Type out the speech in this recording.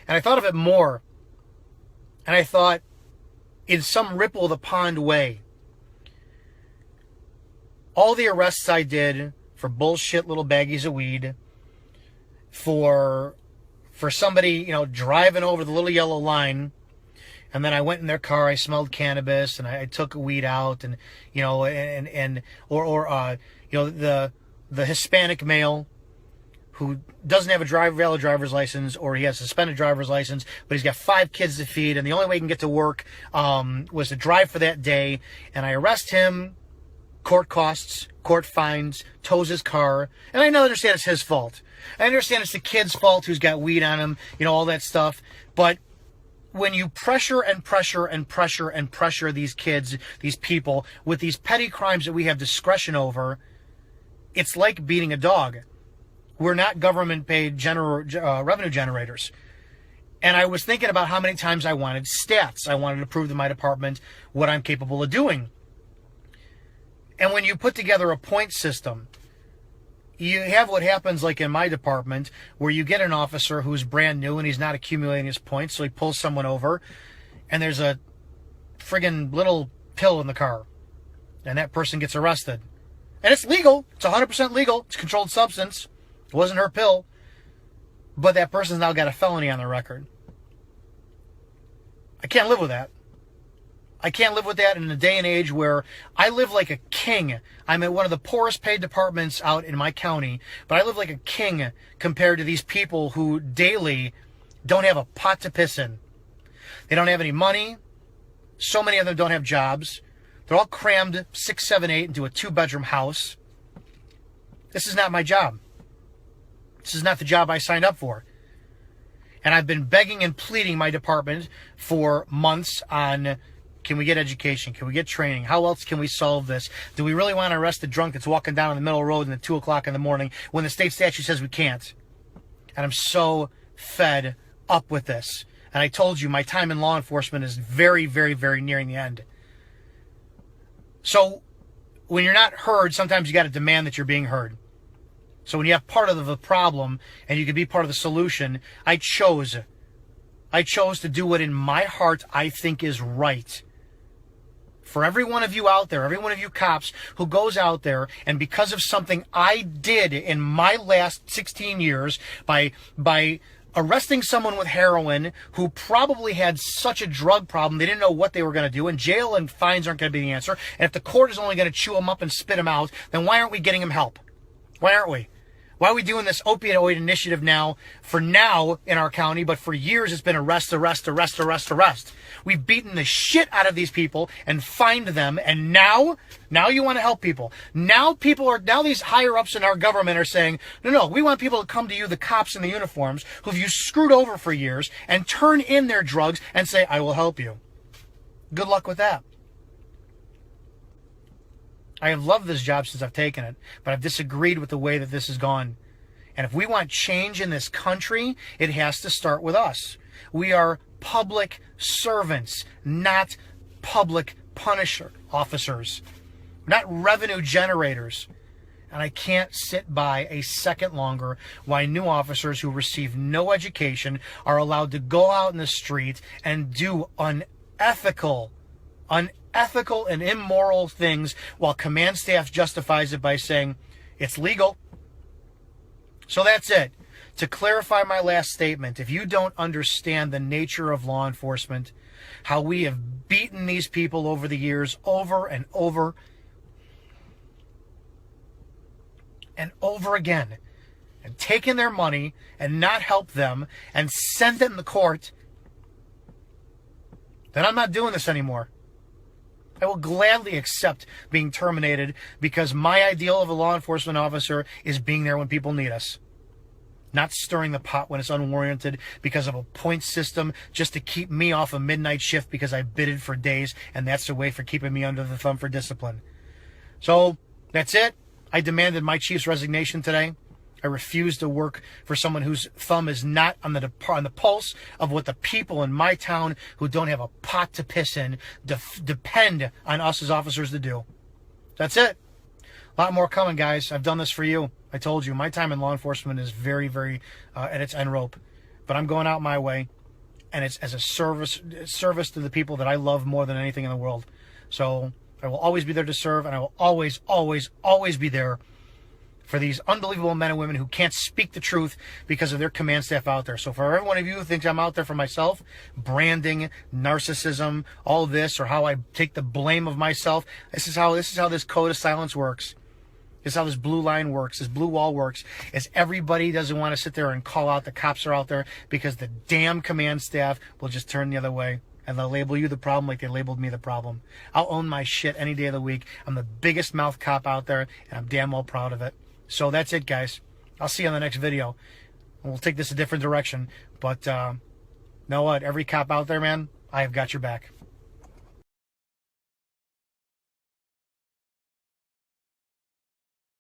And I thought of it more. And I thought, in some ripple of the pond way, all the arrests I did for bullshit little baggies of weed, for somebody, driving over the little yellow line, and then I went in their car, I smelled cannabis, and I took a weed out, and the Hispanic male who doesn't have a valid driver's license, or he has a suspended driver's license, but he's got 5 kids to feed, and the only way he can get to work was to drive for that day, and I arrest him, court costs, court fines, tows his car, and I understand it's his fault. I understand it's the kid's fault who's got weed on him, all that stuff, but when you pressure and pressure and pressure and pressure these kids, these people, with these petty crimes that we have discretion over, it's like beating a dog. We're not government-paid revenue generators. And I was thinking about how many times I wanted stats. I wanted to prove to my department what I'm capable of doing. And when you put together a point system, you have what happens like in my department, where you get an officer who's brand new and he's not accumulating his points, so he pulls someone over, and there's a friggin' little pill in the car, and that person gets arrested. And it's legal. It's 100% legal. It's a controlled substance. It wasn't her pill. But that person's now got a felony on their record. I can't live with that. I can't live with that in a day and age where I live like a king. I'm at one of the poorest paid departments out in my county, but I live like a king compared to these people who daily don't have a pot to piss in. They don't have any money. So many of them don't have jobs. They're all crammed 6, 7, 8 into a 2-bedroom house. This is not my job. This is not the job I signed up for. And I've been begging and pleading my department for months on, can we get education? Can we get training? How else can we solve this? Do we really want to arrest the drunk that's walking down the middle of the road at 2 o'clock in the morning when the state statute says we can't? And I'm so fed up with this. And I told you, my time in law enforcement is very, very, very nearing the end. So when you're not heard, sometimes you got to demand that you're being heard. So when you have part of the problem and you can be part of the solution, I chose to do what in my heart I think is right. For every one of you out there, every one of you cops who goes out there and because of something I did in my last 16 years by arresting someone with heroin who probably had such a drug problem they didn't know what they were going to do, and jail and fines aren't going to be the answer, and if the court is only going to chew them up and spit them out, then why aren't we getting them help? Why aren't we? Why are we doing this opioid initiative now in our county, but for years it's been arrest. We've beaten the shit out of these people and fined them, and now you want to help people. Now these higher ups in our government are saying, no, we want people to come to you, the cops in the uniforms, who've you screwed over for years, and turn in their drugs and say, I will help you. Good luck with that. I have loved this job since I've taken it, but I've disagreed with the way that this has gone. And if we want change in this country, it has to start with us. We are public servants, not public punisher officers, not revenue generators. And I can't sit by a second longer why new officers who receive no education are allowed to go out in the street and do unethical and immoral things while command staff justifies it by saying it's legal. So that's it. To clarify my last statement, if you don't understand the nature of law enforcement, how we have beaten these people over the years over and over and over again, and taken their money and not helped them and sent them to court, then I'm not doing this anymore. I will gladly accept being terminated because my ideal of a law enforcement officer is being there when people need us. Not stirring the pot when it's unwarranted because of a point system just to keep me off a midnight shift because I bidded for days, and that's the way for keeping me under the thumb for discipline. So that's it. I demanded my chief's resignation today. I refuse to work for someone whose thumb is not on the pulse of what the people in my town who don't have a pot to piss in depend on us as officers to do. That's it. A lot more coming, guys. I've done this for you. I told you, my time in law enforcement is very, very at its end rope. But I'm going out my way. and it's as a service to the people that I love more than anything in the world. So I will always be there to serve, and I will always, always, always be there for these unbelievable men and women who can't speak the truth because of their command staff out there. So for every one of you who thinks I'm out there for myself, branding, narcissism, all this, or how I take the blame of myself, this is how this code of silence works. This is how this blue line works, this blue wall works, is everybody doesn't want to sit there and call out the cops are out there because the damn command staff will just turn the other way. And they'll label you the problem like they labeled me the problem. I'll own my shit any day of the week. I'm the biggest mouth cop out there, and I'm damn well proud of it. So that's it, guys. I'll see you on the next video. And we'll take this a different direction. But know what? Every cop out there, man, I have got your back.